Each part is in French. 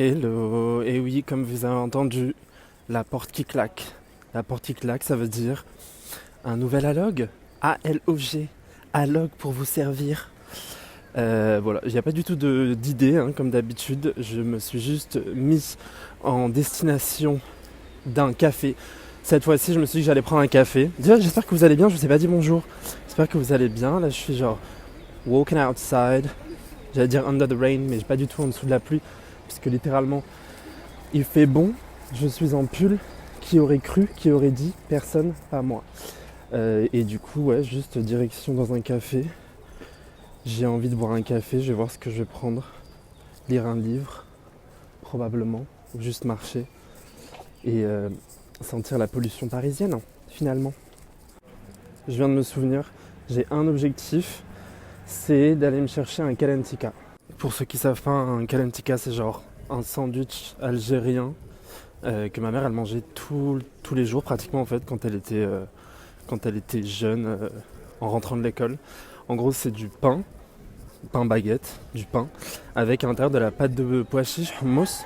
Hello, et oui, comme vous avez entendu, la porte qui claque. La porte qui claque, ça veut dire un nouvel alog. A-L-O-G. Alog pour vous servir. Voilà, il n'y a pas du tout d'idée, hein, comme d'habitude. Je me suis juste mis en destination d'un café. Cette fois-ci, je me suis dit que j'allais prendre un café. Déjà, j'espère que vous allez bien, je vous ai pas dit bonjour. J'espère que vous allez bien. Là, je suis genre walking outside. J'allais dire under the rain, mais pas du tout en dessous de la pluie. Puisque littéralement, il fait bon. Je suis en pull. Qui aurait cru, qui aurait dit? Personne, pas moi. Et du coup, ouais, juste direction dans un café. J'ai envie de boire un café, je vais voir ce que je vais prendre. Lire un livre, probablement. Ou juste marcher. Et sentir la pollution parisienne, finalement. Je viens de me souvenir, j'ai un objectif, c'est d'aller me chercher un kalentika. Pour ceux qui savent pas, un kalentika, c'est genre un sandwich algérien que ma mère elle mangeait tous les jours pratiquement en fait quand elle était jeune en rentrant de l'école. En gros c'est du pain baguette, du pain avec à l'intérieur de la pâte de pois chiches, hummus.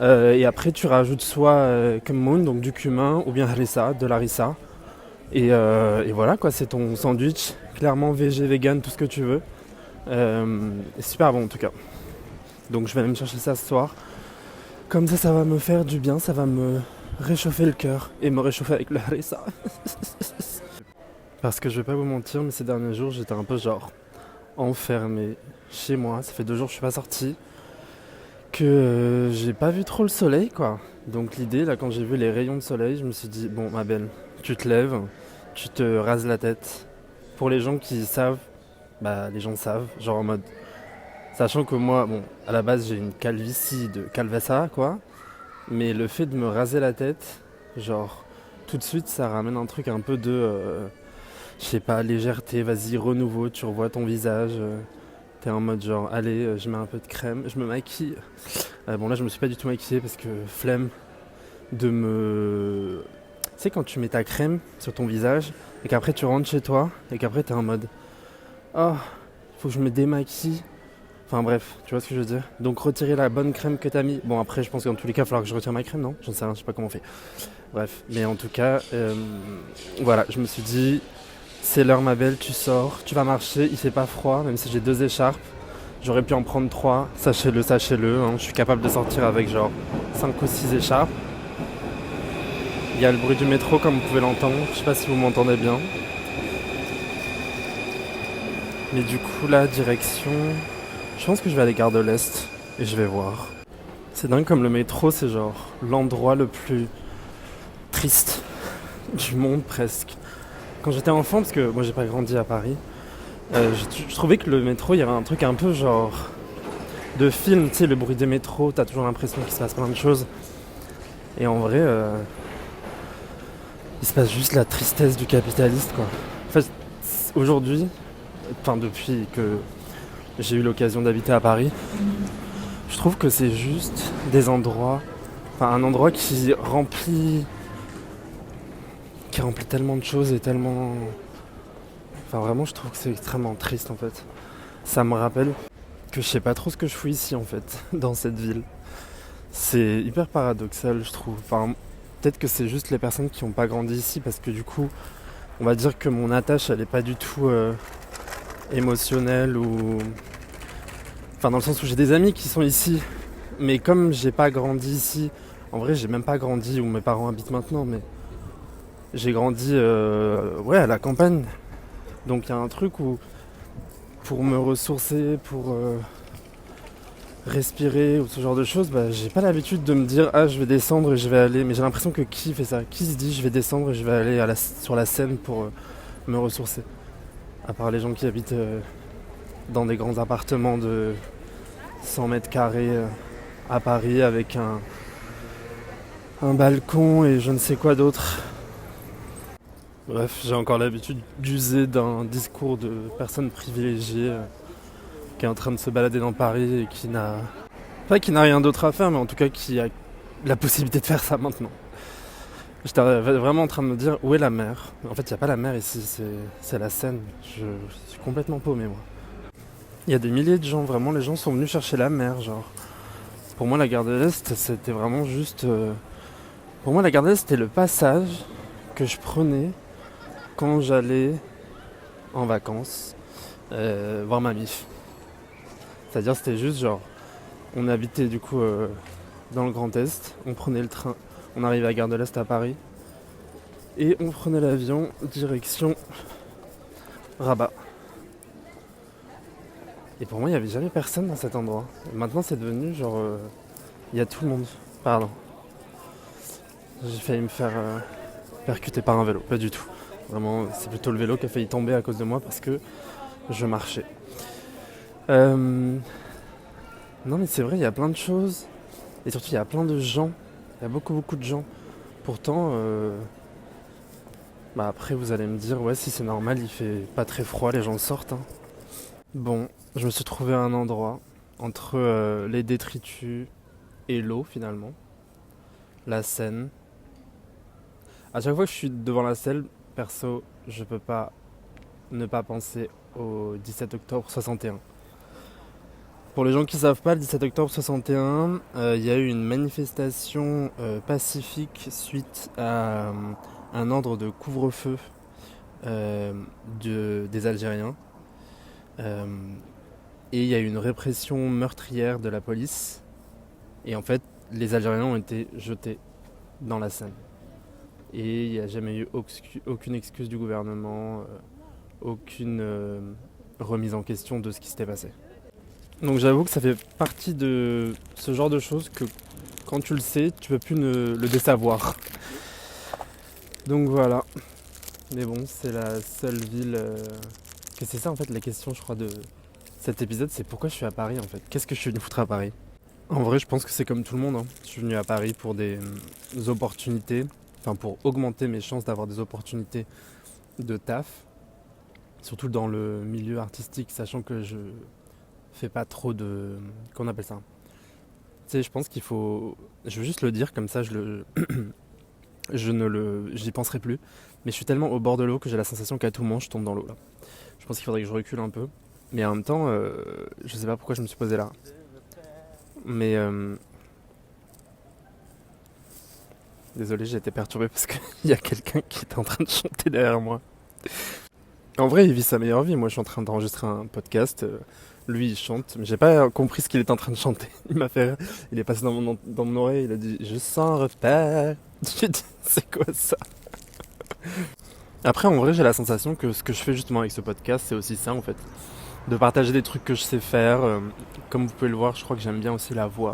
Et après tu rajoutes soit kemmoun, donc du cumin, ou bien harissa, de l'harissa. Et voilà quoi, c'est ton sandwich, clairement végé, vegan, tout ce que tu veux. Et super bon en tout cas. Donc je vais aller me chercher ça ce soir. Comme ça va me faire du bien, ça va me réchauffer le cœur et me réchauffer avec le harissa. Parce que je vais pas vous mentir, mais ces derniers jours j'étais un peu genre enfermé chez moi. Ça fait 2 jours que je suis pas sorti, que j'ai pas vu trop le soleil quoi. Donc l'idée là quand j'ai vu les rayons de soleil, je me suis dit bon ma belle, tu te lèves, tu te rases la tête. Pour les gens qui savent, bah les gens savent, genre en mode. Sachant que moi, bon, à la base j'ai une calvitie de calvassa quoi. Mais le fait de me raser la tête, genre tout de suite ça ramène un truc un peu de, je sais pas, légèreté, vas-y, renouveau, tu revois ton visage. T'es en mode genre, allez, je mets un peu de crème, je me maquille. Bon là je me suis pas du tout maquillé parce que flemme de me... Tu sais quand tu mets ta crème sur ton visage et qu'après tu rentres chez toi et qu'après t'es en mode, oh, faut que je me démaquille. Enfin bref, tu vois ce que je veux dire. Donc retirer la bonne crème que t'as mis. Bon après je pense qu'en tous les cas il va falloir que je retire ma crème, non? J'en sais rien, je sais pas comment on fait. Bref, mais en tout cas, voilà, je me suis dit, c'est l'heure ma belle, tu sors, tu vas marcher, il fait pas froid, même si j'ai 2 écharpes. J'aurais pu en prendre 3, sachez-le, hein, je suis capable de sortir avec genre 5 ou 6 écharpes. Il y a le bruit du métro comme vous pouvez l'entendre, je sais pas si vous m'entendez bien. Mais du coup là, direction... Je pense que je vais aller gare de l'Est et je vais voir. C'est dingue comme le métro, c'est genre l'endroit le plus triste du monde presque. Quand j'étais enfant, parce que moi j'ai pas grandi à Paris, je trouvais que le métro, il y avait un truc un peu genre de film, tu sais, le bruit des métros, t'as toujours l'impression qu'il se passe plein de choses. Et en vrai, il se passe juste la tristesse du capitaliste, quoi. En fait, aujourd'hui, enfin depuis que j'ai eu l'occasion d'habiter à Paris, je trouve que c'est juste des endroits, enfin un endroit qui remplit tellement de choses et tellement... Enfin vraiment je trouve que c'est extrêmement triste en fait. Ça me rappelle que je sais pas trop ce que je fous ici en fait, dans cette ville. C'est hyper paradoxal je trouve. Enfin peut-être que c'est juste les personnes qui n'ont pas grandi ici parce que du coup on va dire que mon attache elle est pas du tout émotionnelle ou... Enfin dans le sens où j'ai des amis qui sont ici, mais comme j'ai pas grandi ici, en vrai j'ai même pas grandi où mes parents habitent maintenant, mais j'ai grandi ouais, à la campagne. Donc il y a un truc où pour me ressourcer, pour respirer ou ce genre de choses, bah, j'ai pas l'habitude de me dire ah je vais descendre et je vais aller, mais j'ai l'impression que qui fait ça? Qui se dit je vais descendre et je vais aller sur la Seine pour me ressourcer? À part les gens qui habitent dans des grands appartements de 100 mètres carrés à Paris avec un balcon et je ne sais quoi d'autre. Bref, j'ai encore l'habitude d'user d'un discours de personne privilégiée qui est en train de se balader dans Paris et qui n'a... Pas qui n'a rien d'autre à faire, mais en tout cas qui a la possibilité de faire ça maintenant. J'étais vraiment en train de me dire où est la mer. En fait, il n'y a pas la mer ici, c'est la Seine. Je suis complètement paumé, moi. Il y a des milliers de gens, vraiment, les gens sont venus chercher la mer, genre. Pour moi, la gare de l'Est, c'était vraiment juste... Pour moi, la gare de l'Est, c'était le passage que je prenais quand j'allais en vacances voir ma mif. C'est-à-dire, c'était juste genre... On habitait du coup dans le Grand Est, on prenait le train, on arrivait à la gare de l'Est à Paris, et on prenait l'avion direction Rabat. Et pour moi, il n'y avait jamais personne dans cet endroit. Et maintenant, c'est devenu genre... Il y a tout le monde. Pardon. J'ai failli me faire percuter par un vélo. Pas du tout. Vraiment, c'est plutôt le vélo qui a failli tomber à cause de moi parce que je marchais. Non mais c'est vrai, il y a plein de choses. Et surtout, il y a plein de gens. Il y a beaucoup de gens. Pourtant, après vous allez me dire, ouais si c'est normal, il fait pas très froid, les gens sortent. Hein. Bon, je me suis trouvé à un endroit entre les détritus et l'eau finalement. La Seine. À chaque fois que je suis devant la Seine, perso, je peux pas ne pas penser au 17 octobre 61. Pour les gens qui ne savent pas, le 17 octobre 61, il y a eu une manifestation pacifique suite à un ordre de couvre-feu des Algériens. Et il y a eu une répression meurtrière de la police. Et en fait, les Algériens ont été jetés dans la Seine. Et il n'y a jamais eu aucune excuse du gouvernement, aucune remise en question de ce qui s'était passé. Donc j'avoue que ça fait partie de ce genre de choses que quand tu le sais, tu peux plus le désavoir. Donc voilà. Mais bon, c'est la seule ville... que c'est ça en fait la question je crois de cet épisode, c'est pourquoi je suis à Paris en fait. Qu'est-ce que je suis venu foutre à Paris? En vrai je pense que c'est comme tout le monde. Hein. Je suis venu à Paris pour des opportunités, enfin pour augmenter mes chances d'avoir des opportunités de taf. Surtout dans le milieu artistique, sachant que je fais pas trop de... Qu'on appelle ça? Tu sais, je pense qu'il faut... Je veux juste le dire, comme ça j'y penserai plus. Mais je suis tellement au bord de l'eau que j'ai la sensation qu'à tout moment je tombe dans l'eau là. Je pense qu'il faudrait que je recule un peu. Mais en même temps, je sais pas pourquoi je me suis posé là. Mais... Désolé, j'ai été perturbé parce qu'il y a quelqu'un qui est en train de chanter derrière moi. En vrai, il vit sa meilleure vie. Moi, je suis en train d'enregistrer un podcast. Lui, il chante. Mais j'ai pas compris ce qu'il est en train de chanter. Il m'a fait rire. Il est passé dans mon oreille. Il a dit « Je sens un repère ». J'ai dit « C'est quoi ça ?» Après, en vrai, j'ai la sensation que ce que je fais justement avec ce podcast, c'est aussi ça, en fait. De partager des trucs que je sais faire. Comme vous pouvez le voir, je crois que j'aime bien aussi la voix.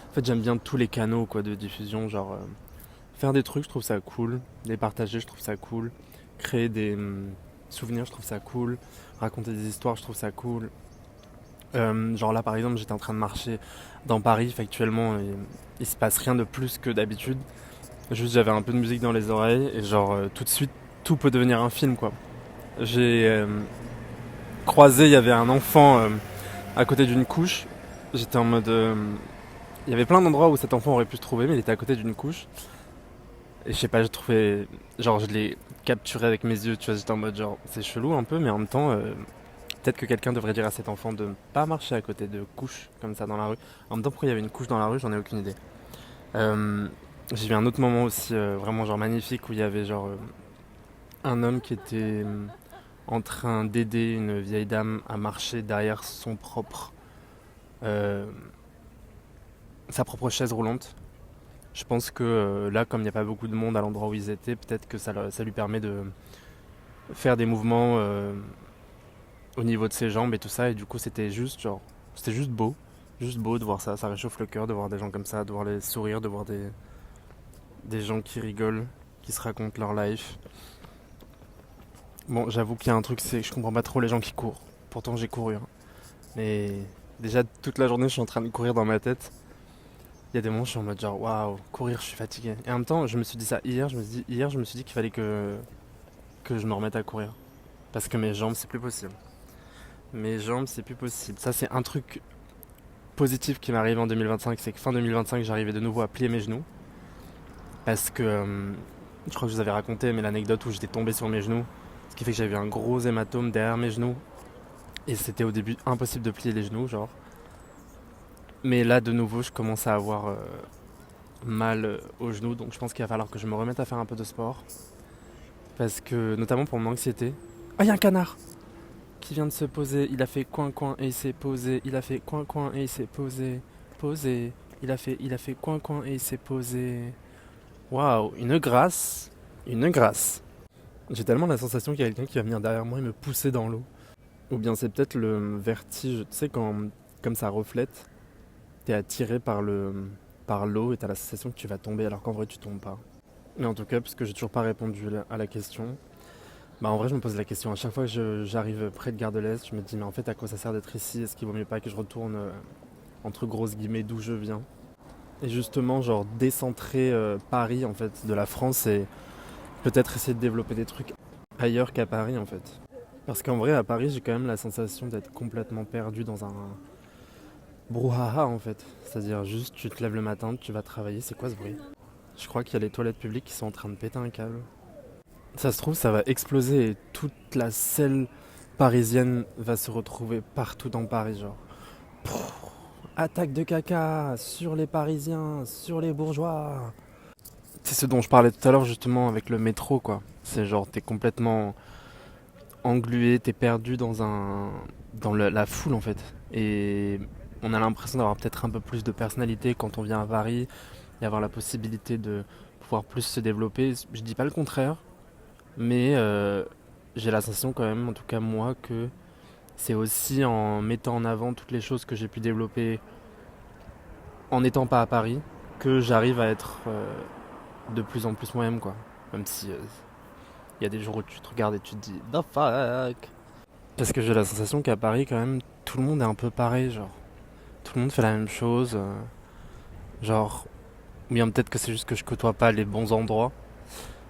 En fait, j'aime bien tous les canaux quoi, de diffusion. Genre, faire des trucs, je trouve ça cool. Les partager, je trouve ça cool. Créer des... souvenirs, je trouve ça cool. Raconter des histoires, je trouve ça cool. Genre là, par exemple, j'étais en train de marcher dans Paris. Factuellement, il se passe rien de plus que d'habitude. Juste, j'avais un peu de musique dans les oreilles. Et genre, tout de suite, tout peut devenir un film, quoi. J'ai croisé, il y avait un enfant à côté d'une couche. J'étais en mode... il y avait plein d'endroits où cet enfant aurait pu se trouver, mais il était à côté d'une couche. Et je sais pas, j'ai trouvé... Genre, je l'ai capturé avec mes yeux, tu vois, j'étais en mode genre, c'est chelou un peu, mais en même temps, peut-être que quelqu'un devrait dire à cet enfant de ne pas marcher à côté de couches comme ça dans la rue. En même temps, pourquoi il y avait une couche dans la rue, j'en ai aucune idée. J'ai vu un autre moment aussi, vraiment genre magnifique, où il y avait genre un homme qui était en train d'aider une vieille dame à marcher derrière sa propre chaise roulante. Je pense que là, comme il n'y a pas beaucoup de monde à l'endroit où ils étaient, peut-être que ça lui permet de faire des mouvements au niveau de ses jambes et tout ça. Et du coup, c'était juste beau. Juste beau de voir ça. Ça réchauffe le cœur de voir des gens comme ça, de voir les sourires, de voir des gens qui rigolent, qui se racontent leur life. Bon, j'avoue qu'il y a un truc, c'est que je comprends pas trop les gens qui courent. Pourtant, j'ai couru. Hein. Mais déjà, toute la journée, je suis en train de courir dans ma tête. Il y a des moments, je suis en mode genre, waouh, courir, je suis fatigué. Et en même temps, je me suis dit ça hier, je me suis dit qu'il fallait que je me remette à courir. Parce que mes jambes, c'est plus possible. Mes jambes, c'est plus possible. Ça, c'est un truc positif qui m'est arrivé en 2025, c'est que fin 2025, j'arrivais de nouveau à plier mes genoux. Parce que, je crois que je vous avais raconté, mais l'anecdote où j'étais tombé sur mes genoux, ce qui fait que j'avais un gros hématome derrière mes genoux. Et c'était au début impossible de plier les genoux, genre. Mais là, de nouveau, je commence à avoir mal au genou, donc je pense qu'il va falloir que je me remette à faire un peu de sport. Parce que, notamment pour mon anxiété. Ah, il y a un canard qui vient de se poser. Il a fait coin coin et il s'est posé. Il a fait coin coin et il s'est posé. Posé. Il a fait coin coin et il s'est posé. Waouh, une grâce. Une grâce. J'ai tellement la sensation qu'il y a quelqu'un qui va venir derrière moi et me pousser dans l'eau. Ou bien c'est peut-être le vertige. Tu sais, quand, comme ça reflète, t'es attiré par l'eau et t'as la sensation que tu vas tomber alors qu'en vrai tu tombes pas. Mais en tout cas, puisque j'ai toujours pas répondu à la question, bah en vrai je me pose la question à chaque fois que j'arrive près de Gare de l'Est, je me dis mais en fait à quoi ça sert d'être ici? Est-ce qu'il vaut mieux pas que je retourne entre grosses guillemets d'où je viens? Et justement genre décentrer Paris en fait de la France et peut-être essayer de développer des trucs ailleurs qu'à Paris en fait. Parce qu'en vrai à Paris j'ai quand même la sensation d'être complètement perdu dans un brouhaha en fait. C'est-à-dire juste tu te lèves le matin, tu vas travailler, c'est quoi ce bruit? Je crois qu'il y a les toilettes publiques qui sont en train de péter un câble. Ça se trouve, ça va exploser et toute la selle parisienne va se retrouver partout dans Paris, genre. Pff, attaque de caca sur les Parisiens, sur les bourgeois. C'est ce dont je parlais tout à l'heure justement avec le métro, quoi. C'est genre, t'es complètement englué, t'es perdu dans la foule en fait. Et on a l'impression d'avoir peut-être un peu plus de personnalité quand on vient à Paris et avoir la possibilité de pouvoir plus se développer. Je dis pas le contraire, mais j'ai la sensation quand même, en tout cas moi, que c'est aussi en mettant en avant toutes les choses que j'ai pu développer en n'étant pas à Paris que j'arrive à être de plus en plus moi-même, quoi. Même si il y a des jours où tu te regardes et tu te dis the fuck. Parce que j'ai la sensation qu'à Paris, quand même, tout le monde est un peu pareil, genre. Tout le monde fait la même chose. Genre, ou bien peut-être que c'est juste que je côtoie pas les bons endroits.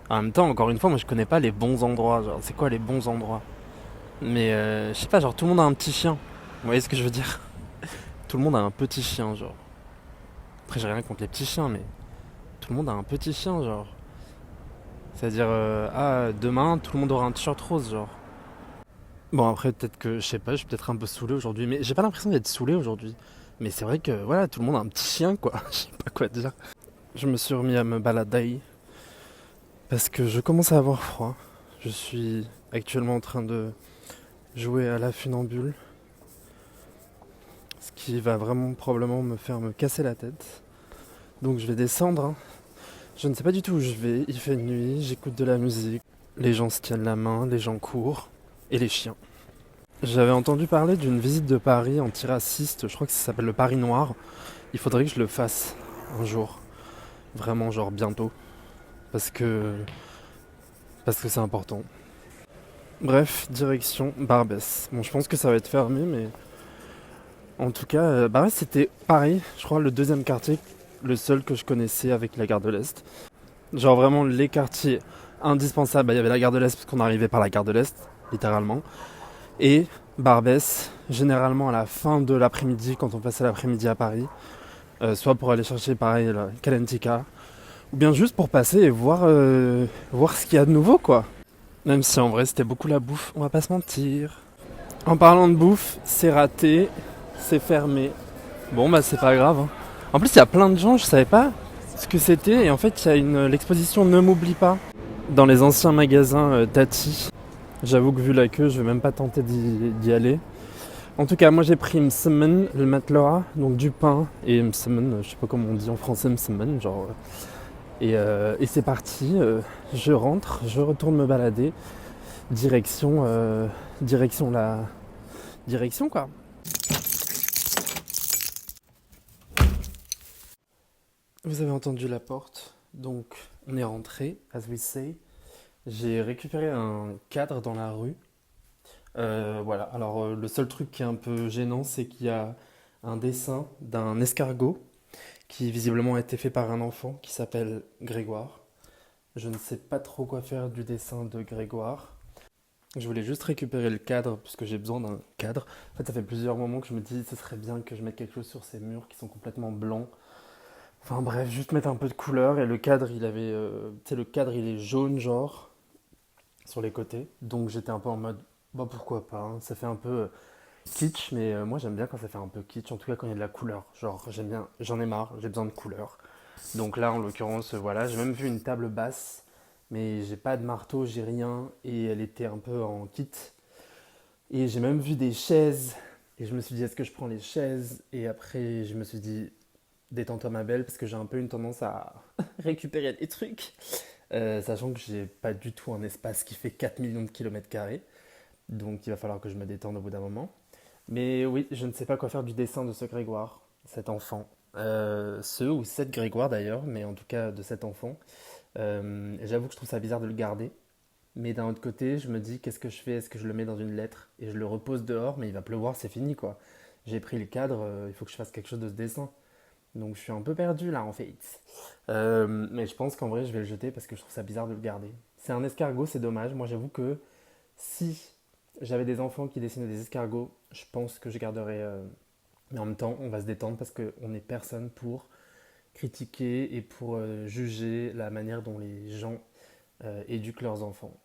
En même temps, encore une fois, moi je connais pas les bons endroits. Genre, c'est quoi les bons endroits? Mais je sais pas, genre tout le monde a un petit chien. Vous voyez ce que je veux dire? Tout le monde a un petit chien, genre. Après, j'ai rien contre les petits chiens, mais tout le monde a un petit chien, genre. C'est-à-dire, demain, tout le monde aura un t-shirt rose, genre. Bon, après, peut-être que, je sais pas, je suis peut-être un peu saoulé aujourd'hui, mais j'ai pas l'impression d'être saoulé aujourd'hui. Mais c'est vrai que, voilà, tout le monde a un petit chien, quoi. Je sais pas quoi dire. Je me suis remis à me balader parce que je commence à avoir froid. Je suis actuellement en train de jouer à la funambule, ce qui va vraiment probablement me faire me casser la tête. Donc je vais descendre, hein. Je ne sais pas du tout où je vais, il fait nuit, j'écoute de la musique, les gens se tiennent la main, les gens courent, et les chiens. J'avais entendu parler d'une visite de Paris antiraciste, je crois que ça s'appelle le Paris Noir. Il faudrait que je le fasse un jour, vraiment genre bientôt, parce que parce que c'est important. Bref, direction Barbès. Bon, je pense que ça va être fermé, mais en tout cas, Barbès c'était pareil, je crois le deuxième quartier, le seul que je connaissais avec la gare de l'Est. Genre vraiment les quartiers indispensables. Bah, il y avait la gare de l'Est parce qu'on arrivait par la gare de l'Est, littéralement. Et Barbès, généralement à la fin de l'après-midi, quand on passait l'après-midi à Paris. Soit pour aller chercher pareil la Kalentika, ou bien juste pour passer et voir ce qu'il y a de nouveau quoi. Même si en vrai c'était beaucoup la bouffe, on va pas se mentir. En parlant de bouffe, c'est raté, c'est fermé. Bon bah c'est pas grave, hein. En plus il y a plein de gens, je savais pas ce que c'était et en fait il y a l'exposition Ne m'oublie pas dans les anciens magasins Tati. J'avoue que vu la queue je vais même pas tenter d'y aller. En tout cas moi j'ai pris msemen, le matelas, donc du pain et msemen, je sais pas comment on dit en français msemen, genre et c'est parti, je rentre, je retourne me balader, direction la direction quoi. Vous avez entendu la porte, donc on est rentré, as we say. J'ai récupéré un cadre dans la rue. Voilà, alors le seul truc qui est un peu gênant, c'est qu'il y a un dessin d'un escargot qui visiblement a été fait par un enfant qui s'appelle Grégoire. Je ne sais pas trop quoi faire du dessin de Grégoire. Je voulais juste récupérer le cadre, puisque j'ai besoin d'un cadre. En fait, ça fait plusieurs moments que je me dis ce serait bien que je mette quelque chose sur ces murs qui sont complètement blancs. Enfin bref, juste mettre un peu de couleur. Et le cadre, tu sais, le cadre, il est jaune, genre, sur les côtés. Donc j'étais un peu en mode, bah pourquoi pas, hein. Ça fait un peu kitsch, mais moi j'aime bien quand ça fait un peu kitsch, en tout cas quand il y a de la couleur. Genre j'aime bien, j'en ai marre, j'ai besoin de couleur. Donc là en l'occurrence, voilà, j'ai même vu une table basse, mais j'ai pas de marteau, j'ai rien, et elle était un peu en kit. Et j'ai même vu des chaises, et je me suis dit est-ce que je prends les chaises? Et après je me suis dit détends-toi ma belle, parce que j'ai un peu une tendance à récupérer des trucs. Sachant que j'ai pas du tout un espace qui fait 4 millions de kilomètres carrés. Donc il va falloir que je me détende au bout d'un moment. Mais oui, je ne sais pas quoi faire du dessin de ce Grégoire, cet enfant. Ce ou cette Grégoire d'ailleurs, mais en tout cas de cet enfant. J'avoue que je trouve ça bizarre de le garder. Mais d'un autre côté, je me dis qu'est-ce que je fais? Est-ce que je le mets dans une lettre et je le repose dehors? Mais il va pleuvoir, c'est fini quoi. J'ai pris le cadre, il faut que je fasse quelque chose de ce dessin. Donc je suis un peu perdu là en fait. Mais je pense qu'en vrai je vais le jeter parce que je trouve ça bizarre de le garder. C'est un escargot, c'est dommage. Moi j'avoue que si j'avais des enfants qui dessinaient des escargots, je pense que je garderais. Mais en même temps, on va se détendre parce qu'on n'est personne pour critiquer et pour juger la manière dont les gens éduquent leurs enfants.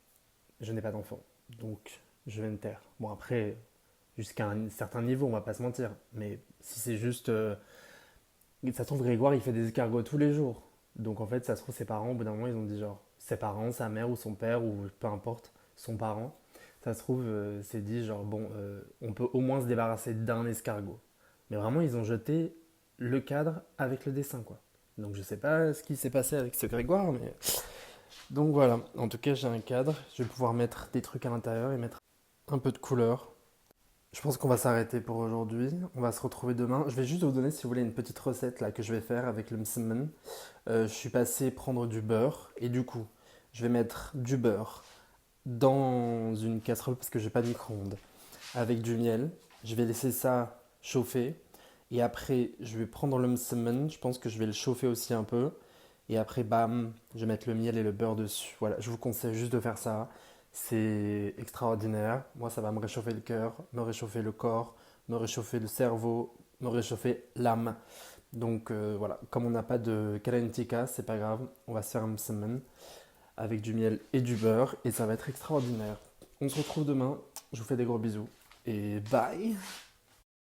Je n'ai pas d'enfants, donc je vais me taire. Bon après, jusqu'à un certain niveau, on va pas se mentir. Mais si c'est juste ça se trouve, Grégoire, il fait des escargots tous les jours. Donc en fait, ça se trouve, ses parents, au bout d'un moment, ils ont dit genre, ses parents, sa mère ou son père, ou peu importe, son parent, ça se trouve, c'est dit genre, bon, on peut au moins se débarrasser d'un escargot. Mais vraiment, ils ont jeté le cadre avec le dessin, quoi. Donc je sais pas ce qui s'est passé avec ce Grégoire, mais... Donc voilà, en tout cas, j'ai un cadre, je vais pouvoir mettre des trucs à l'intérieur et mettre un peu de couleur. Je pense qu'on va s'arrêter pour aujourd'hui. On va se retrouver demain. Je vais juste vous donner, si vous voulez, une petite recette là que je vais faire avec le msemen. Je suis passé prendre du beurre et du coup, je vais mettre du beurre dans une casserole parce que j'ai pas de micro-ondes avec du miel. Je vais laisser ça chauffer et après, je vais prendre le msemen. Je pense que je vais le chauffer aussi un peu et après, bam, je vais mettre le miel et le beurre dessus. Voilà, je vous conseille juste de faire ça. C'est extraordinaire. Moi, ça va me réchauffer le cœur, me réchauffer le corps, me réchauffer le cerveau, me réchauffer l'âme. Donc voilà, comme on n'a pas de kalentika, c'est pas grave. On va se faire un msemen avec du miel et du beurre et ça va être extraordinaire. On se retrouve demain. Je vous fais des gros bisous et bye!